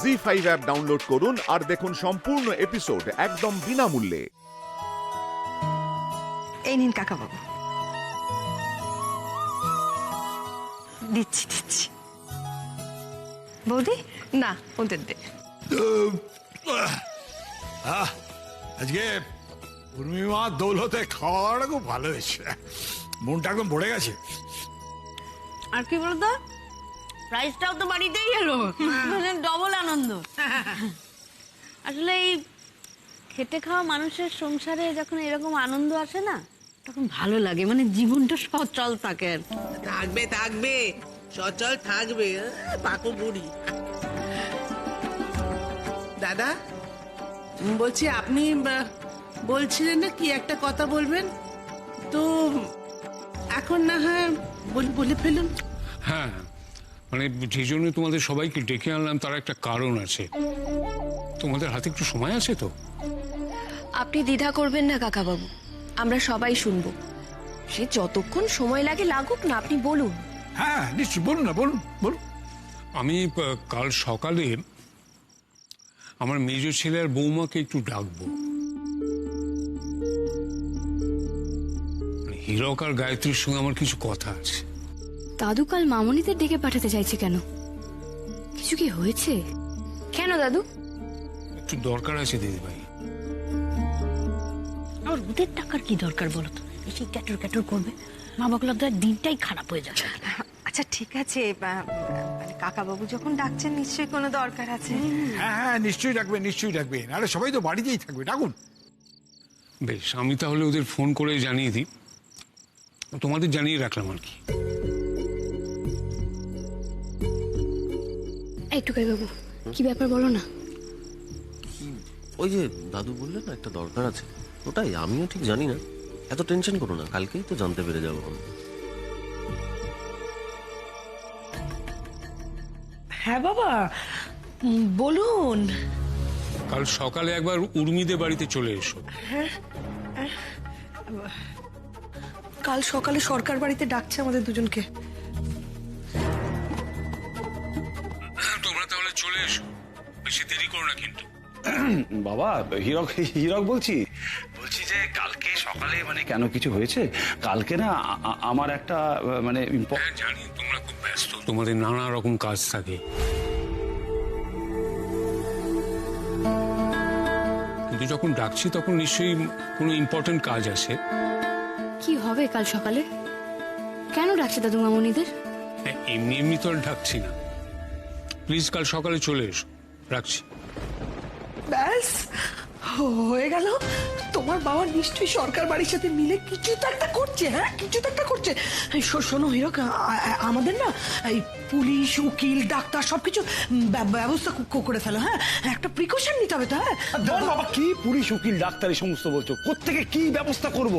ZEE5 app download করুন আর দেখুন সম্পূর্ণ এপিসোড একদম বিনামূল্যে। এই নিন কাকা বাবু, দিচ্ছি দিচ্ছি। বৌদি না, ওদের দে। আজকে পূর্ণিমা দৌলতে খাওয়াটা খুব ভালো হয়েছে, মনটা একদম ভরে গেছে। আর কি বলতো, প্রাইসটাও তো বাড়িতেই এলো, মানে ডবল আনন্দ। আসলে এই খেটে খাওয়া মানুষের সংসারে যখন এরকম আনন্দ আসে না, তখন ভালো লাগে, মানে জীবনটা সচল থাকে আর কি। থাকবে থাকবে, সচল থাকবে। পাকো বুড়ি। দাদা বলছি, আপনি বলছিলেন না কি একটা কথা বলবেন, তো এখন না হয় বলে ফেলুন। হ্যাঁ, মানে যে জন্য তোমাদের সবাইকে ডেকে আনলাম তার একটা কারণ আছে। তোমাদের হাতে একটু সময় আছে তো? আপনি দ্বিধা করবেন না কাকাবাবু, আমরা সবাই শুনবো। সে যতক্ষণ সময় লাগে লাগুক না, আপনি বলুন। হ্যাঁ নিশ্চয়ই, বলুন না, বলুন বলুন। আমি কাল সকালে আমার মেজ ছেলে আর বৌমাকে একটু ডাকবো। হীরক আর গায়ত্রীর সঙ্গে আমার কিছু কথা আছে। দাদু কাল মামনিদের ডেকে পাঠাতে চাইছে কেন? কিছু কি হয়েছে? কেন দাদু? একটু দরকার আছে দিদিভাই। আর ওদের টাকার কি দরকার বলো তো, এসে ক্যাটর ক্যাটর করবে, মা বাবা দিনটাই খারাপ হয়ে যাবে। আচ্ছা ঠিক আছে, মানে কাকা বাবু যখন ডাকছেন নিশ্চয়ই কোনো দরকার আছে। হ্যাঁ হ্যাঁ নিশ্চয়ই ডাকবেন, নিশ্চয়ই ডাকবেন। আরে সবাই তো বাড়িতেই থাকবে, ডাকুন। বেশ, আমি তাহলে ওদের ফোন করে জানিয়ে দিই। তোমাদের জানিয়ে রাখলাম আর কি। একটু বাবু, কি ব্যাপার বলো না। ওই যে দাদু বললেন না একটা দরকার আছে, ওটাই। আমিও ঠিক জানি না, এত টেনশন করো না, কালকেই তো জানতে পেরে যাবো আমি। হ্যাঁ বাবা, বলুন। কাল সকালে একবার উর্মিদের বাড়িতে চলে এসো। কাল সকালে সরকার বাড়িতে ডাকছে আমাদের দুজনকে। তোমরা তাহলে চলে এসো, বেশি দেরি করো না কিন্তু। বাবা, হীরক হীরক বলছি যে কালকে সকালে মানে কেন কিছু হয়েছে? কালকে না আমার একটা মানে হ্যাঁ জানি, তোমরা খুব ব্যস্ত, তোমাদের নানা রকম কাজ থাকে, কিন্তু যখন ডাকছি তখন নিশ্চয়ই কোনো ইম্পর্টেন্ট কাজ আছে। কি হবে কাল সকালে? কেন ডাকছে দাদু মামনিদের? হ্যাঁ, এমনি এমনি তো আর ডাকছি না। প্লিজ কাল সকালে চলে এসো, রাখছি। ব্যাস হয়ে গেল। তোমার বাবা নিশ্চয়ই সরকার বাড়ির সাথে মিলে কিছু তো একটা করছে। হ্যাঁ, কিছু তো একটা করছে। শোনো হীরক, আমাদের না এই পুলিশ, উকিল, ডাক্তার সবকিছু ব্যবস্থা করে ফেলো। হ্যাঁ, একটা প্রিকশন নিতে হবে তো। হ্যাঁ বাবা, কি পুলিশ, উকিল, ডাক্তার এই সমস্ত বলছো? কোত্থেকে কি ব্যবস্থা করব?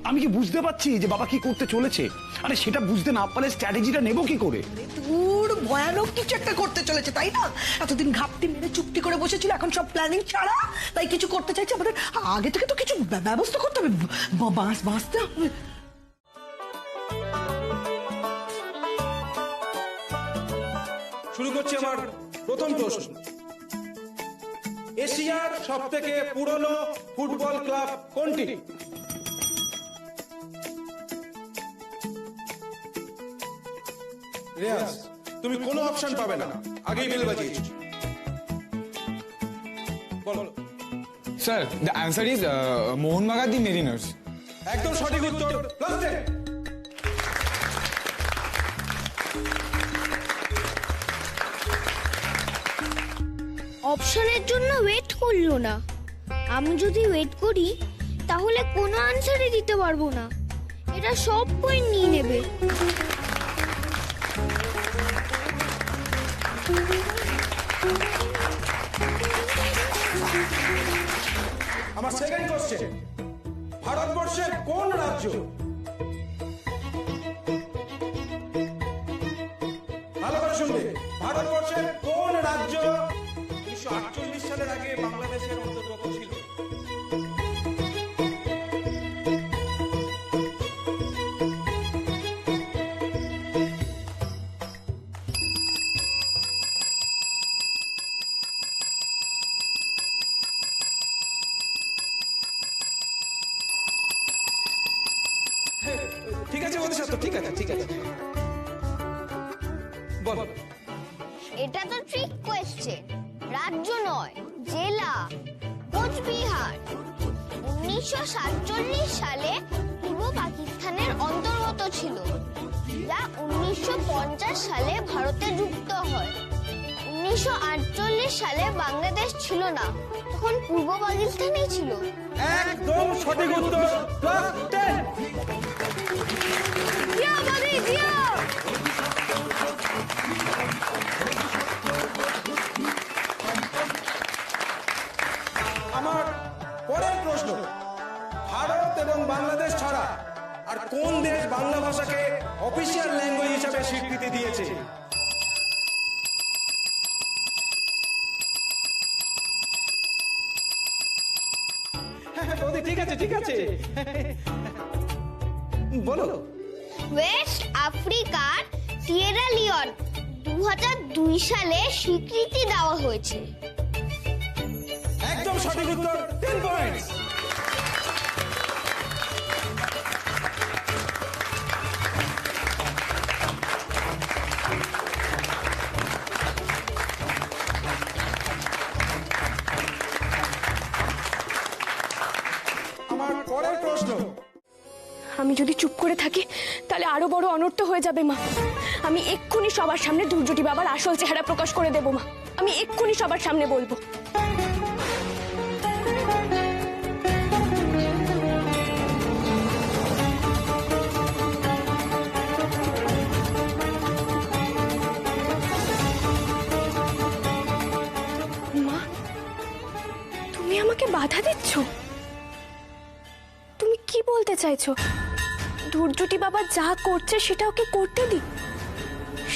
আমি কি বুঝতে পারছি যে বাবা কি করতে চলেছে? আরে সেটা বুঝতে না পারলে স্ট্র্যাটেজিটা নেবো কি করে? দূর, ভয়ানক কিছু একটা করতে চলেছে, তাই না? এতদিন ঘাপটি মেরে চুপটি করে বসেছিল, এখন সব প্ল্যানিং ছাড়া তাই কিছু করতে চাইছে। আমাদের আগে থেকে তো কিছু ব্যবস্থা করতে হবে, বাঁচতে হবে। শুরু করছি আমার প্রথম প্রশ্ন। এশিয়ার সবথেকে পুরনো ফুটবল ক্লাব কোনটি? রিয়াজ, তুমি কোনো অপশন পাবে না, আগেই বেল বাজিয়েছো। বলো। Sir, the answer is Mohun Bagan the Mariners. একদম সঠিক উত্তর, প্লাস 10। অপশনের জন্য ওয়েট করলো না। আমি যদি ওয়েট করি তাহলে কোনো আনসারই দিতে পারবো না, এটা সব পয়েন্ট নিয়ে নেবে। আমার সেকেন্ড কোশ্চেন, ভারতবর্ষের কোন রাজ্য, ভালো করে শুনবে, ভারতবর্ষের কোন রাজ্য 1948 সালের আগে বাংলাদেশের অন্তর্গত ছিল? তো ঠিক আছে ঠিক আছে বল। এটা তো ট্রিক কোয়েশ্চেন। রাজ্য নয়, জেলা কোচবিহার 1947 সালে পূর্ব পাকিস্তানের অন্তর্গত ছিল, যা 1950 সালে ভারতে যুক্ত হয়। 1948 সালে বাংলাদেশ ছিল না, তখন পূর্ব পাকিস্তানই ছিল। একদম সঠিক উত্তর। ক্লাস 10। জিও বাবি জিও। আমার পরের প্রশ্ন, ভারত এবং বাংলাদেশ ছাড়া আর কোন দেশ বাংলা ভাষাকে অফিসিয়াল ল্যাঙ্গুয়েজ হিসাবে স্বীকৃতি দিয়েছে? হ্যাঁ বৌদি, ঠিক আছে ঠিক আছে বলো। ওয়েস্ট আফ্রিকার সিয়েরা লিওন 2002 সালে স্বীকৃতি দেওয়া হয়েছে। একদম সঠিক উত্তর, 10 পয়েন্টস। আমার পরের প্রশ্ন, আমি যদি চুপ করে থাকি তাহলে আরো বড় অনর্থ হয়ে যাবে মা। আমি এক্ষুনি সবার সামনে দুর্যোটি বাবার আসল চেহারা প্রকাশ করে দেব মা। আমি এক্ষুনি সবার সামনে বলবো। মা, তুমি আমাকে বাধা দিচ্ছ? তুমি কি বলতে চাইছো? দুর্যোটি বাবা যা করছে সেটা ওকে করতে দি,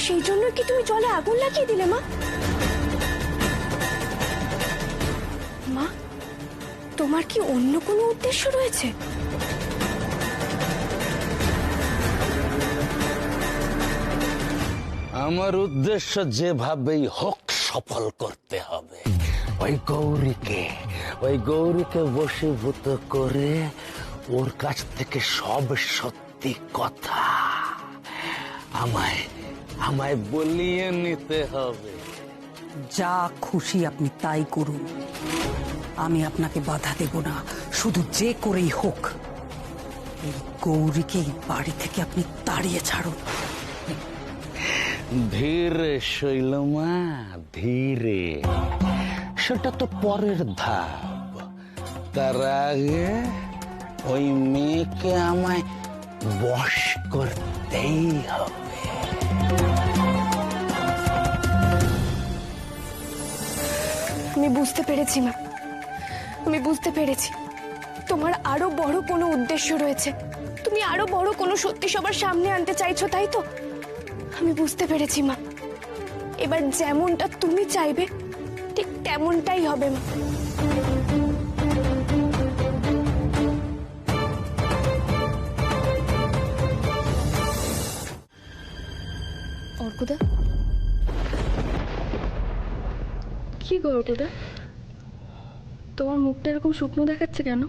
সেই জন্য কি তুমি জলে আগুন লাগিয়ে দিলে মা? মা, তোমার কি অন্য কোনো উদ্দেশ্য রয়েছে? আমার উদ্দেশ্য যেভাবেই হোক সফল করতে হবে। ওই গৌরীকে বশীভূত করে ওর কাছ থেকে সব সত্যি কথা আমায় বলিয়ে নিতে হবে। যা খুশি আপনি তাই করুন, আমি আপনাকে বাধা দেব না। শুধু যে করেই হোক এই গৌরীকে এই বাড়ি থেকে আপনি তাড়িয়ে ছাড়ুন। ধীরে শৈলমা, ধীরে, সেটা তো পরের ধাপ। তার আগে ওই মেয়েকে আমায় বশ করতেই হবে। আমি বুঝতে পেরেছি মা, আমি বুঝতে পেরেছি তোমার আরো বড় কোনো উদ্দেশ্য রয়েছে। তুমি আরো বড় কোনো সত্যি সবার সামনে আনতে চাইছো, তাই তো? আমি বুঝতে পেরেছি মা। এবার যেমনটা তুমি চাইবে ঠিক তেমনটাই হবে মা। অর্কদা, কি গো অর্কদা, তোমার মুখটা এরকম শুকনো দেখাচ্ছে কেন?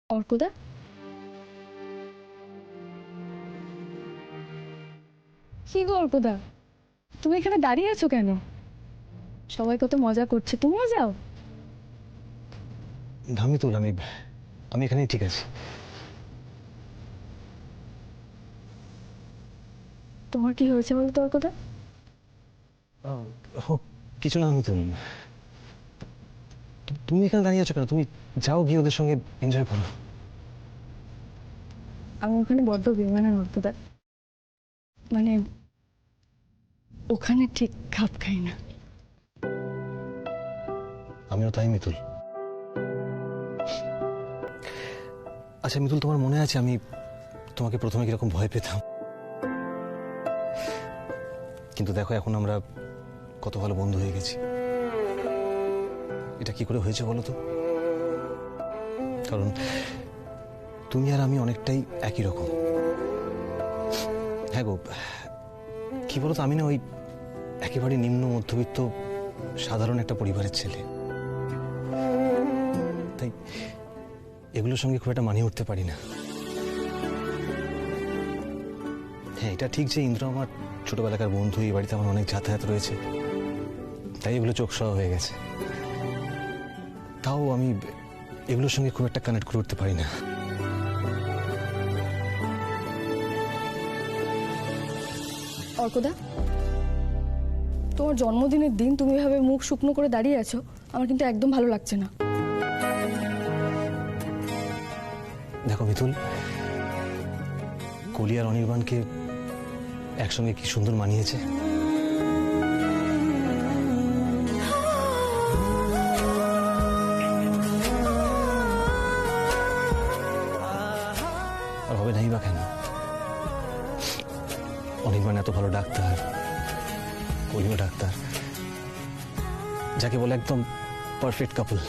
অর্কদা, কি গো অর্কদা, তুমি এখানে দাঁড়িয়ে আছো কেন? সবাই কত মজা করছে, তুমিও যাও। ধামিতুল, আমি এখানেই ঠিক আছি। তোমার কি হয়েছে বলো তো অর্কদা? কিছু না ধামিতুল, তুমি এখানে দাঁড়িয়ে আছো কেন? তুমি যাও, গিয়ে ওদের সঙ্গে এনজয় করো। আমি ওখানে বড্ড বেমানান অর্কদা, মানে ওখানে ঠিক খাপ খাই না। আমিও তাই মিতুল। আচ্ছা মিতুল, তোমার মনে আছে আমি তোমাকে প্রথমে কিরকম ভয় পেতাম? কিন্তু দেখো এখন আমরা কত ভালো বন্ধু হয়ে গেছি। এটা কি করে হয়েছে বলো তো? কারণ তুমি আর আমি অনেকটাই একই রকম। হ্যাঁ গো, কি বলতো, আমি না ওই একেবারে নিম্ন মধ্যবিত্ত সাধারণ একটা পরিবারের ছেলে, তাই এগুলোর সঙ্গে খুব একটা মানিয়ে উঠতে পারি না। হ্যাঁ, এটা ঠিক যে ইন্দ্র আমার ছোটবেলাকার বন্ধু, এই বাড়িতে আমার অনেক যাতায়াত রয়েছে, তাই এগুলো চোখসহ হয়ে গেছে। তাও আমি এগুলোর সঙ্গে খুব একটা কানেক্ট করে উঠতে পারি না। অর্কদা, তোমার জন্মদিনের দিন তুমি এভাবে মুখ শুকনো করে দাঁড়িয়ে আছো, আমার কিন্তু একদম ভালো লাগছে না। দেখো মিতুল, কলি আর অনির্বাণকে একসঙ্গে কি সুন্দর মানিয়েছে। আর হবে নাই বা কেন? অনির্বাণ এত ভালো ডাক্তার, কলিও ডাক্তার, যাকে বলে একদম পারফেক্ট কাপল।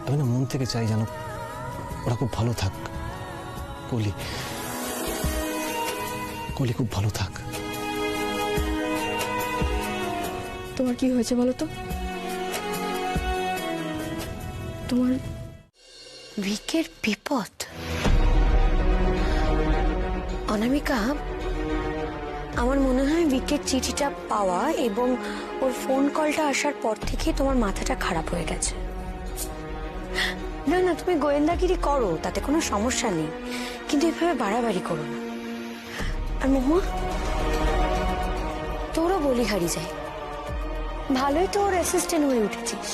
আমি না মন থেকে চাই জানো ওরা খুব ভালো থাক। কলি খুব ভালো থাক। তোমার কি হয়েছে বলো তো? তোমার ভিকের বিপদ? অনামিকা, আমার মনে হয় ভিকের চিঠিটা পাওয়া এবং ওর ফোন কলটা আসার পর থেকে তোমার মাথাটা খারাপ হয়ে গেছে। না না, তুমি গোয়েন্দাগিরি করো, তাতে কোনো সমস্যা নেই, কিন্তু এভাবে বাড়াবাড়ি করো না। আর মহুয়া, তোরও বলি হারিয়ে যায়, ভালোই তো ওর অ্যাসিস্ট্যান্ট হয়ে উঠেছিস।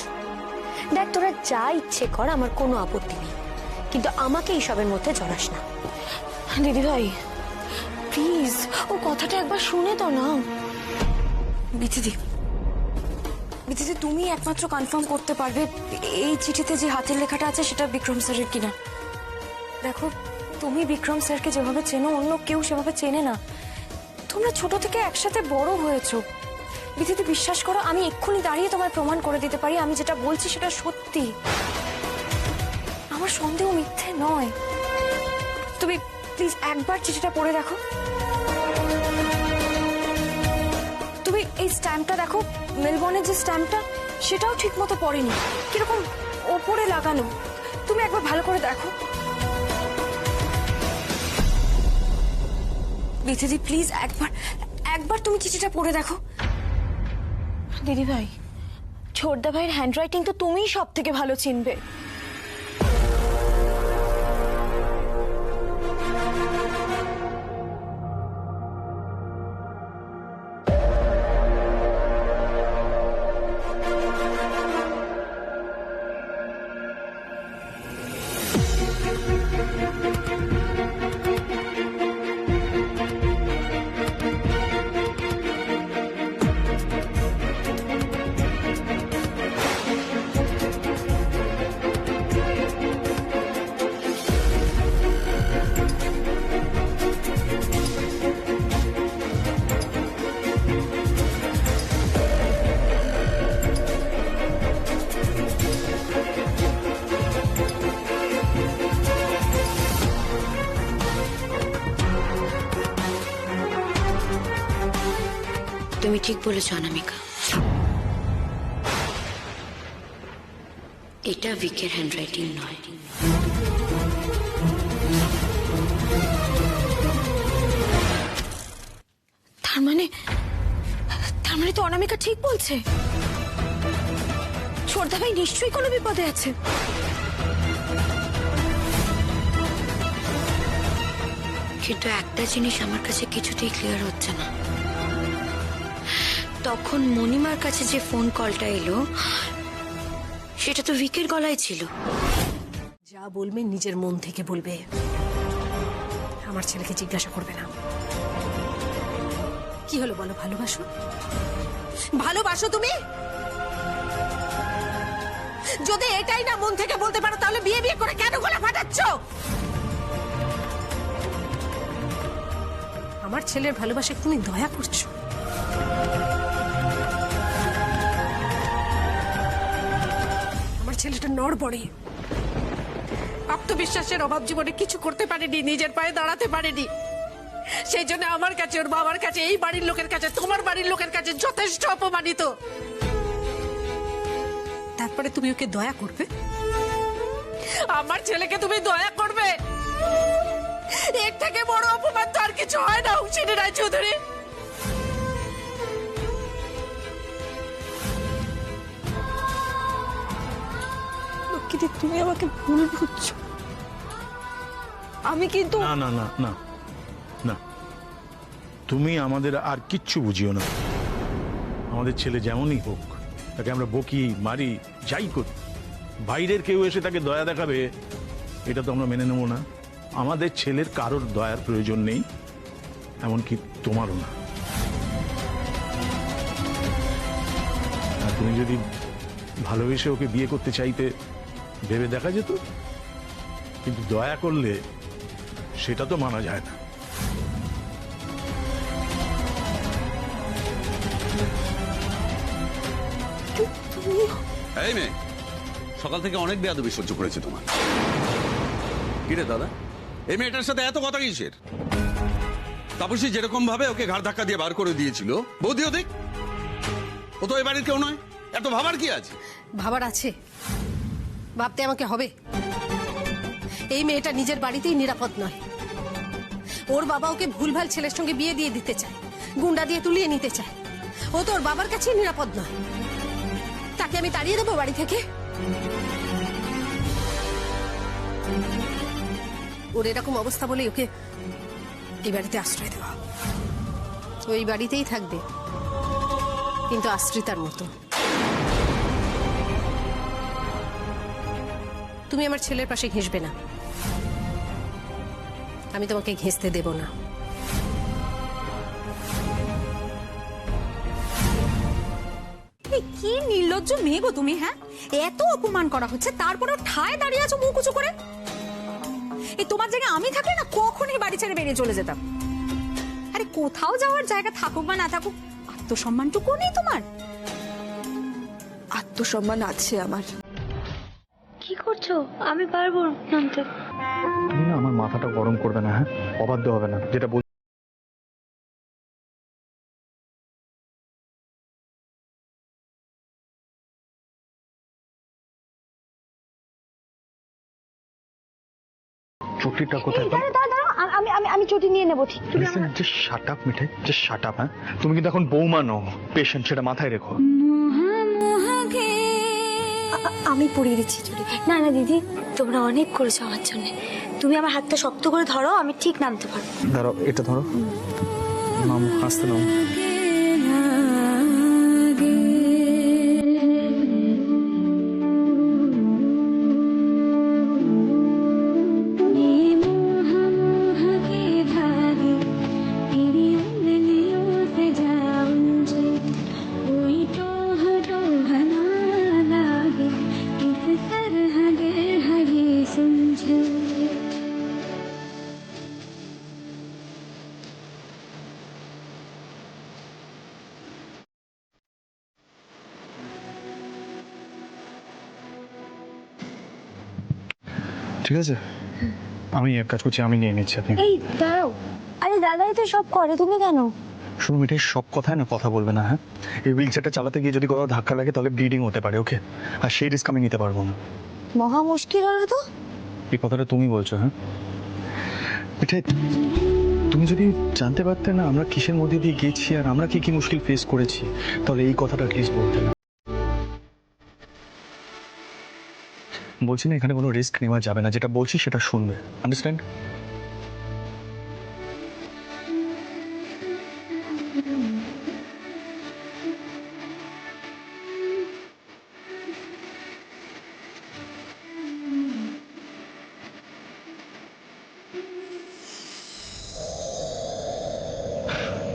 দেখ, তোরা যা ইচ্ছে কর, আমার কোনো আপত্তি নেই, কিন্তু আমাকে এইসবের মধ্যে জড়াস না। দিদি ভাই প্লিজ, ও কথাটা একবার শুনে তো নাও। বিথিদি, তুমি একমাত্র কনফার্ম করতে পারবে এই চিঠিতে যে হাতের লেখাটা আছে সেটা বিক্রম স্যারের কিনা। দেখো, তুমি বিক্রম স্যারকে যেভাবে চেনো অন্য কেউ সেভাবে চেনে না। তোমরা ছোট থেকে একসাথে বড় হয়েছো। বিথিদি, বিশ্বাস করো, আমি এক্ষুনি দাঁড়িয়ে তোমায় প্রমাণ করে দিতে পারি আমি যেটা বলছি সেটা সত্যি। আমার সন্দেহ মিথ্যে নয়। তুমি প্লিজ একবার চিঠিটা পড়ে দেখো। তুমি এই স্ট্যাম্পটা দেখো, মেলবর্নের যে স্ট্যাম্পটা সেটাও ঠিক মতো পড়েনি, কিরকম ওপরে লাগানো। তুমি একবার ভালো করে দেখো। বিথিদি প্লিজ একবার তুমি চিঠিটা পড়ে দেখো। দিদি ভাই, ছোটদা ভাইয়ের হ্যান্ডরাইটিং তো তুমিই সব থেকে ভালো চিনবে। তুমি ঠিক বলেছ অনামিকা, এটা ভিকের হ্যান্ডরাইটিং নয়। তার মানে তো অনামিকা ঠিক বলছে। ছোটদা ভাই নিশ্চয়ই কোনো বিপদে আছে। কিন্তু একটা জিনিস আমার কাছে কিছুতেই ক্লিয়ার হচ্ছে না, তখন মণিমার কাছে যে ফোন কলটা এলো সেটা তো ভিকের গলায় ছিল। যা বলবে নিজের মন থেকে বলবে, আমার ছেলেকে জিজ্ঞাসা করবে না। কি হলো বলো? ভালোবাসো তুমি? যদি এটাই না মন থেকে বলতে পারো তাহলে বিয়ে করে কেন গলা ফাটাচ্ছ? আমার ছেলের ভালোবাসা তুমি দয়া করছো? আমার ছেলেটা নড়বড়ে, আত্মবিশ্বাসের অভাব জীবনে কিছু করতে পারেনি, নিজের পায়ে দাঁড়াতে পারেনি। সেই জন্য আমার কাছে, ওর বাবার কাছে, এই বাড়ির লোকের কাছে, তোমার বাড়ির লোকের কাছে যথেষ্ট অপমানিত। তারপরে তুমি ওকে দয়া করবে? আমার ছেলেকে তুমি দয়া করবে? এর থেকে বড় অপমান তো আর কিছু হয় না হুসেনি রায়চৌধুরী। লক্ষ্মীদি, তুমি আমাকে ভুল বুঝছো। আমি কিন্তু না না না না না, তুমি আমাদের আর কিচ্ছু বুঝিও না। আমাদের ছেলে যেমনই হোক, তাকে আমরা বকি মারি যাই করি, বাইরের কেউ এসে তাকে দয়া দেখাবে এটা তো আমরা মেনে নেব না। আমাদের ছেলের কারোর দয়ার প্রয়োজন নেই, এমনকি তোমারও না। আর তুমি যদি ভালোবেসে ওকে বিয়ে করতে চাইতে ভেবে দেখা যেত, কিন্তু দয়া করলে সেটা তো মানা যায় না। এই মেয়ে, সকাল থেকে অনেক বেয়াদবি সহ্য করেছে তোমার। কিরে দাদা, এই মেয়েটার সাথে এত কথা কিসের? তাপসী যেরকম ভাবে ওকে ঘাড় ধাক্কা দিয়ে বার করে দিয়েছিল, বৌদিও দেখ, ও তো এই বাড়ির কেউ নয়। এত ভাবার কি আছে? ভাবার আছে, ভাবতে আমাকে হবে। এই মেয়েটা নিজের বাড়িতেই নিরাপদ নয়। ওর বাবা ওকে ভুলভাল ছেলের সঙ্গে বিয়ে দিয়ে দিতে চায়, গুন্ডা দিয়ে তুলিয়ে নিতে চায়। ও তো ওর বাবার কাছেই নিরাপদ নয়। তাকে আমি তাড়িয়ে দেবো বাড়ি থেকে? ওর এরকম অবস্থা বলে ওকে এই বাড়িতে আশ্রয় দেওয়া। ওই বাড়িতেই থাকবে, কিন্তু আশ্রিতার মতো। তুমি আমার ছেলের পাশে ঘেঁষবে না, আমি তোমাকে ঘেঁষতে দেব না। কি নির্লজ্জ মেয়ে গো তুমি! হ্যাঁ, এত অপমান করা হচ্ছে, তারপরে ঠায় দাঁড়িয়ে আছো মুখ উঁচু করে। এই তোমার জায়গায় আমি থাকলে না কখনই বাড়ি ছেড়ে বেরিয়ে চলে যেতাম। আরে কোথাও যাওয়ার জায়গা থাকুক বা না থাকুক, আত্মসম্মানটুকু নেই তোমার? আত্মসম্মান আছে আমার। কি করছো? আমি পারবো নামতে। তুমি না আমার মাথাটা গরম করবে না, হ্যাঁ? অবাধ্য হবে না, যেটা চটিটা কোথায়? আমি চটি নিয়ে নেবো। ঠিক, জাস্ট শাট আপ মিঠাই, জাস্ট শাট আপ। হ্যাঁ, তুমি কিন্তু এখন বৌমা নও, পেশেন্ট, সেটা মাথায় রেখো। আমি পরিয়ে দিচ্ছি চটি। না না দিদি, তোমরা অনেক করেছো আমার জন্য। তুমি আমার হাতটা শক্ত করে ধরো, আমি ঠিক নামতে পারবো। ধরো, এটা ধরো, নাম, হাসতে নাও। ঠিক আছে, আমি এক কাজ করছি, আমি নিয়ে নিচ্ছি। আপনি এই দাঁড়াও। আরে দাদাই তো সব করে, তুমি কেন? শুধু মিঠাই, সব কথায় না কথা বলবে না, হ্যাঁ? এই হুইল চেয়ারটা চালাতে গিয়ে যদি কোথাও ধাক্কা লাগে তাহলে ব্লিডিং হতে পারে, ওকে? আর সেই রিস্ক আমি নিতে পারবো না। মহা মুশকিল হলো তো। এই কথাটা তুমি বলছো, হ্যাঁ? মিঠাই, তুমি যদি জানতে পারতে না আমরা কিসের মধ্যে দিয়ে গেছি আর আমরা কি কি মুশকিল ফেস করেছি, তাহলে এই কথাটা প্লিজ বলতে না। বলছি না এখানে কোনো রিস্ক নেওয়া যাবে না, যেটা বলছি সেটা শুনবে, আন্ডারস্ট্যান্ড?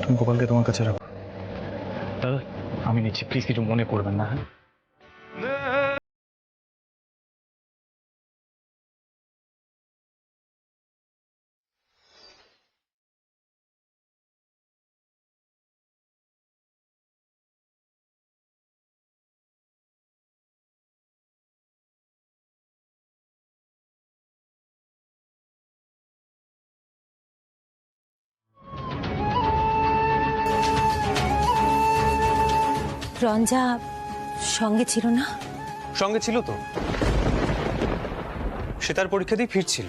তুমি গোপালকে তোমার কাছে রাখো। দাদা, আমি নিচ্ছি, প্লিজ কিছু মনে করবেন না, হ্যাঁ? রঞ্জা সঙ্গে ছিল না? সঙ্গে ছিল তো, সে তার পরীক্ষা দিয়ে ফিরছিল।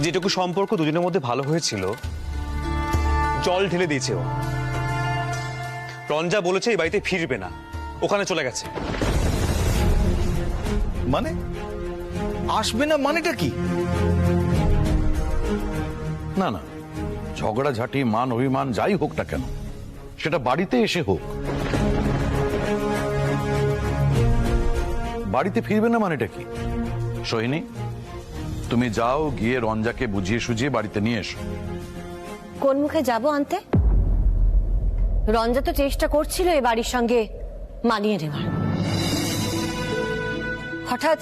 যেটুকু সম্পর্ক দুজনের মধ্যে ভালো হয়েছিল জল ঢেলে দিয়েছে ও। রঞ্জা বলেছে এই বাড়িতে ফিরবে না, ওখানে চলে গেছে। মানে আসবে না মানেটা কি? না না, ঝগড়াঝাটি মান অভিমান যাই হোক না কেন, সেটা বাড়িতে এসে হোক। বাড়িতে ফিরবে না মানেটা কি? সোহিনী, তুমি যাও, গিয়ে রঞ্জাকে বুঝিয়ে সুঝিয়ে বাড়িতে নিয়ে এসো। কোন মুখে যাব আনতে? রঞ্জা তো চেষ্টা করছিল এ বাড়ির সঙ্গে মানিয়ে নেওয়ার। হঠাৎ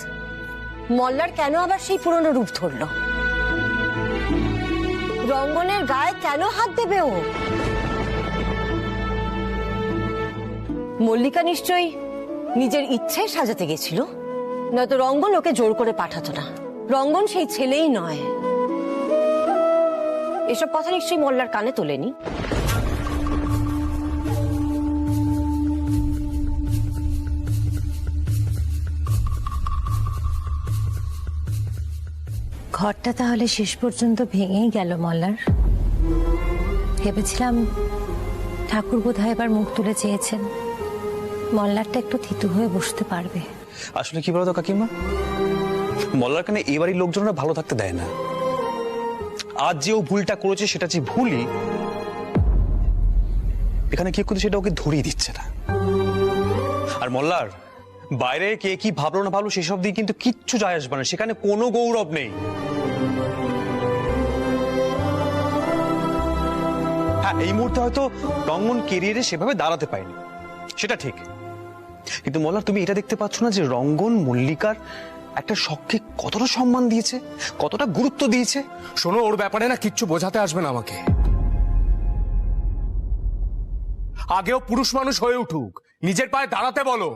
মল্লার কেন আবার সেই পুরনো রূপ ধরলো? রঙ্গনের গায়ে কেন হাত দেবে ও? মল্লিকা নিশ্চয়ই নিজের ইচ্ছায় সাজাতে গেছিল, নয়তো রঙ্গন ওকে জোর করে পাঠাতো না। রঙ্গন সেই ছেলেই নয়। এসব কথা নিশ্চয়ই মল্লার কানে তোলেনি। ঘরটা তাহলে শেষ পর্যন্ত ভেঙেই গেল মল্লার। ভেবেছিলাম ঠাকুর বোধহয় এবার মুখ তুলে চেয়েছেন, মল্লারটা একটু থিতু হয়ে বসতে পারবে। আসলে কি বলতো কাকিমা, মল্লার কানে এই বাড়ির লোকজনরা ভালো থাকতে দেয় না। আজ যে ও ভুলটা করেছে সেটা যে ভুলই, এখানে কেউ কিন্তু সেটা ওকে ধরিয়ে দিচ্ছে না। আর মল্লার বাইরে কে কি ভাবলো না ভাবলো সেসব দিয়ে কিন্তু কিচ্ছু যায় আসবে না, সেখানে কোনো গৌরব নেই। হ্যাঁ, এই মুহূর্তে হয়তো রঙ্গন কেরিয়ারে সেভাবে দাঁড়াতে পারেনি, সেটা ঠিক। কিন্তু মল্লার তুমি এটা দেখতে পাচ্ছ না যে রঙ্গন মল্লিকার একটা শখকে কতটা সম্মান দিয়েছে, কতটা গুরুত্ব দিয়েছে? শোনো, ওর ব্যাপারে না কিচ্ছু বোঝাতে আসবে না আমাকে। আগেও পুরুষ মানুষ হয়ে উঠুক, নিজের পায়ে দাঁড়াতে বলো।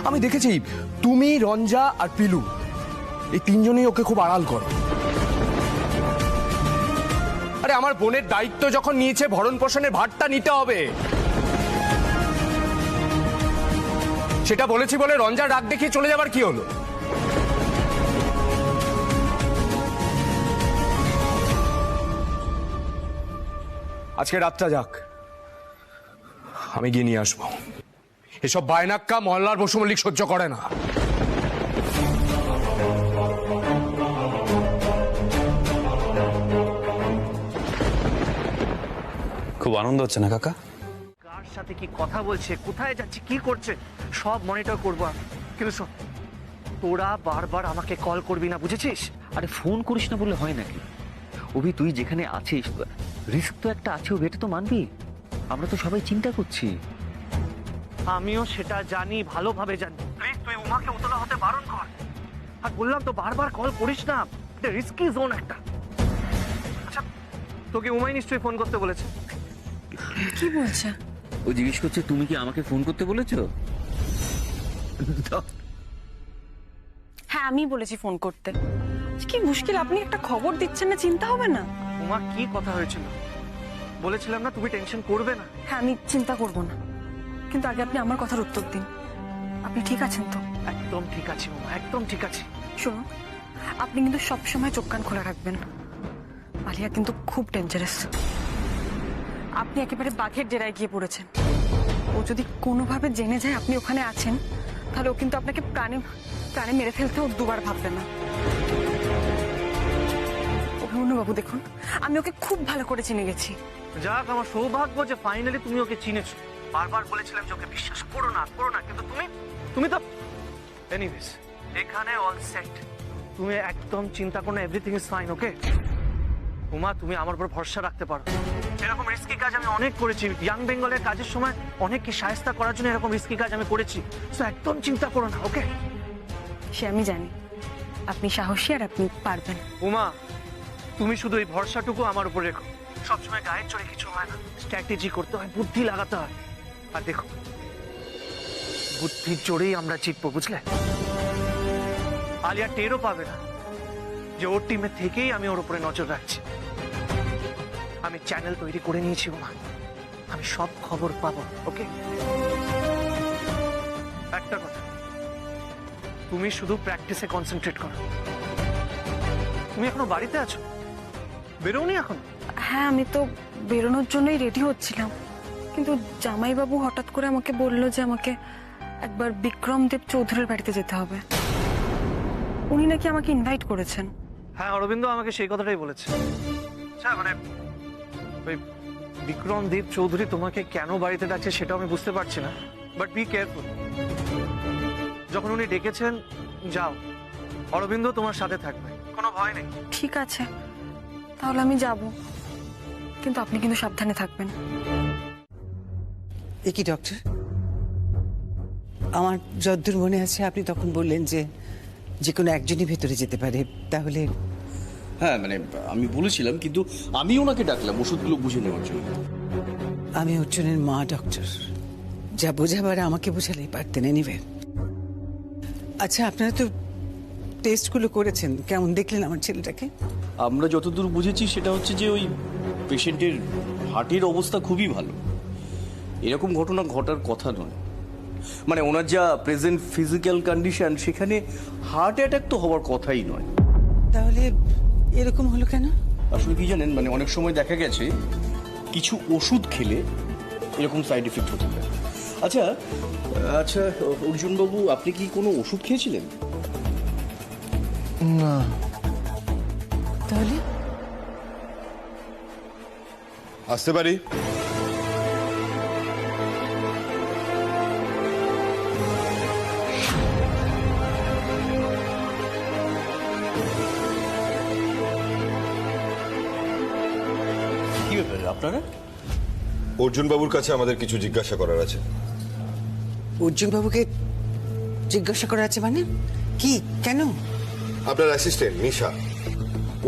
আমি দেখেছি তুমি, রঞ্জা আর পিলু, এই তিনজনই ওকে খুব আড়াল করো। আরে আমার বোনের দায়িত্ব যখন নিয়েছে, ভরণ পোষণের ভারটা নিতে হবে। সেটা বলেছি বলে রঞ্জা রাগ দেখিয়ে চলে যাবার কি হলো? আজকে রাতটা যাক, আমি গিয়ে নিয়ে আসবো। এসব বায়নাক্কা মহল্লার বসু মল্লিক সহ্য করে না। খুব আনন্দ হচ্ছে না কাকা? কার সাথে কি কথা বলছে, কোথায় যাচ্ছে, কি করছে, সব মনিটর করবো আমি। কিন্তু শোন, তোরা বারবার আমাকে কল করবি না, বুঝেছিস? আরে ফোন করিস না বললে হয় নাকি? অভি, তুই যেখানে আছিস রিস্ক তো একটা আছে, এটা তো মানবি। আমরা তো সবাই চিন্তা করছি। আমিও সেটা জানি, ভালোভাবে জানি। প্লিজ তুই উমাকে উতলা হতে বারণ কর। আর বললাম তো বারবার কল করিস না, এটা রিস্কি জোন একটা। আচ্ছা, তোকে উমাই নিশ্চয়ই ফোন করতে বলেছে। কি বলছে? ও জিজ্ঞেস করছে তুমি কি আমাকে ফোন করতে বলেছো? হ্যাঁ, আমি বলেছি ফোন করতে। কি মুশকিল, আপনি একটা খবর দিচ্ছেন না, চিন্তা হবে না? উমা, কি কথা হয়েছিল? বলেছিলাম না তুমি টেনশন করবে না। হ্যাঁ, আমি চিন্তা করব না, কিন্তু আগে আপনি আমার কথার উত্তর দিন। আপনি ঠিক আছেন তো? একদম ঠিক আছে উমা, একদম ঠিক আছে। শুনুন, আপনি কিন্তু সবসময় চোখ কান খোলা রাখবেন। আলিয়া কিন্তু খুব ডেঞ্জারাস। আপনি একেবারে বাঘের ডেরায় গিয়ে পড়েছেন। ও যদি কোনোভাবে জেনে যায় আপনি ওখানে আছেন, তাহলে ও কিন্তু আপনাকে প্রাণে প্রাণে মেরে ফেলতেও দুবার ভাববে না। অভিমন্যুবাবু দেখুন, আমি ওকে খুব ভালো করে চিনে গেছি। যাক, আমার সৌভাগ্য যে ফাইনালি তুমি ওকে চিনেছো। বারবার বলেছিলাম যে ওকে বিশ্বাস করো না, কিন্তু তুমি তো এনিওয়েজ এখানে অল সেট। তুমি একদম চিন্তা করো না, এভরিথিং ইজ ফাইন, ওকে? উমা, তুমি আমার উপর ভরসা রাখতে পারো। এরকম রিস্কি কাজ আমি অনেক করেছি। ইয়াং বেঙ্গলের কাজের সময় অনেককে সাহায্য করার জন্য এরকম রিস্কি কাজ আমি করেছি। তো একদম চিন্তা করো না, ওকে? সে আমি জানি, আপনি সাহসী আর আপনি পারবেন। উমা, তুমি শুধু এই ভরসাটুকু আমার উপর রেখো। সবসময় গায়ের চড়ে কিছু হয় না, স্ট্র্যাটেজি করতে হয়, বুদ্ধি লাগাতে হয়। আর দেখো, বুদ্ধির জোরেই আমরা জিতবো, বুঝলে? আলিয়া টেরও পাবে না যে ওর টিমে থেকেই আমি ওর উপরে নজর রাখছি। আমি চ্যানেল তৈরি করে নিয়েছি মা, আমি সব খবর পাবো। ওকে, একটা কথা, তুমি শুধু প্র্যাকটিসে কনসেন্ট্রেট করো। তুমি এখনো বাড়িতে আছো, বেরোনি এখন? হ্যাঁ, আমি তো বেরোনোর জন্যই রেডি হচ্ছিলাম, কিন্তু জামাইবাবু হঠাৎ করে আমাকে বলল যে আমাকে একবার বিক্রমদেব চৌধুরীর বাড়িতে যেতে হবে। উনি নাকি আমাকে ইনভাইট করেছেন। হ্যাঁ, অরবিন্দ আমাকে সেই কথাটাই বলেছে। আচ্ছা, মানে ওই বিক্রম দেব চৌধুরী তোমাকে কেন বাড়িতে ডাকছে সেটা আমি বুঝতে পারছি না, বাট বি কেয়ারফুল। যখন উনি ডেকেছেন যাও, অরবিন্দ তোমার সাথে থাকবে, কোনো ভয় নেই। ঠিক আছে, তাহলে আমি যাব, কিন্তু আপনি কিন্তু সাবধানে থাকবেন। এ কি ডক্টর, আমার যদ্দূর মনে আছে আপনি তখন বললেন যে যে কোনো একজনই ভেতরে যেতে পারে, তাহলে? হ্যাঁ, মানে আমি বলেছিলাম, কিন্তু আমি ওনাকে ডাকলাম ওষুধগুলো বুঝে নেওয়ার জন্য। আমি অর্জুনের মা ডক্টর, যা বোঝাবার আমাকে বোঝালেই পারতেন। এনিওয়ে, আচ্ছা, আপনারা তো টেস্টগুলো করেছেন, কেমন দেখলেন আমার ছেলেটাকে? আমরা যতদূর বুঝেছি সেটা হচ্ছে যে ওই পেশেন্টের হার্টের অবস্থা খুবই ভালো, এরকম ঘটনা ঘটার কথা নয়। মানে ওনার যা প্রেজেন্ট ফিজিক্যাল কন্ডিশন, সেখানে হার্ট অ্যাটাক তো হওয়ার কথাই নয়। তাহলে এরকম হলো কেন? আসলে কি জানেন, মানে অনেক সময় দেখা গেছে কিছু ওষুধ খেলে এরকম সাইড এফেক্ট হতে পারে। আচ্ছা আচ্ছা, অর্জুনবাবু, আপনি কি কোনো ওষুধ খেয়েছিলেন? না। তাহলে আসতে পারি? কি ব্যাপার আপনারা? অর্জুন বাবুর কাছে আমাদের কিছু জিজ্ঞাসা করার আছে। অর্জুন বাবুকে জিজ্ঞাসা করা আছে মানে কি, কেন? আপনার অ্যাসিস্ট্যান্ট নিশা,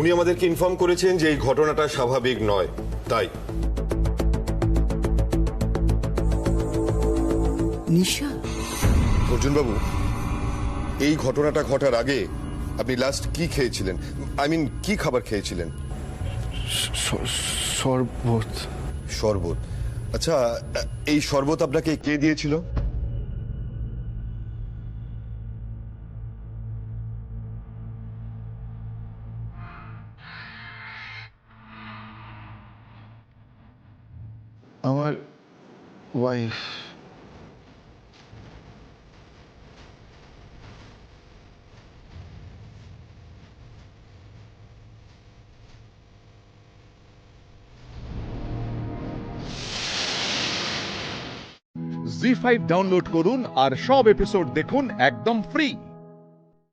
উনি আমাদেরকে ইনফর্ম করেছেন যে এই ঘটনাটা স্বাভাবিক নয়, তাই। নিশা? অর্জুন বাবু, এই ঘটনাটা ঘটার আগে আপনি লাস্ট কি খেয়েছিলেন? আই মিন, কি খাবার খেয়েছিলেন? শরবত। শরবত? আচ্ছা, এই শরবত আপনাকে কে দিয়েছিল? আমার ওয়াইফ। জি5 ডাউনলোড করুন আর সব এপিসোড দেখুন একদম ফ্রি।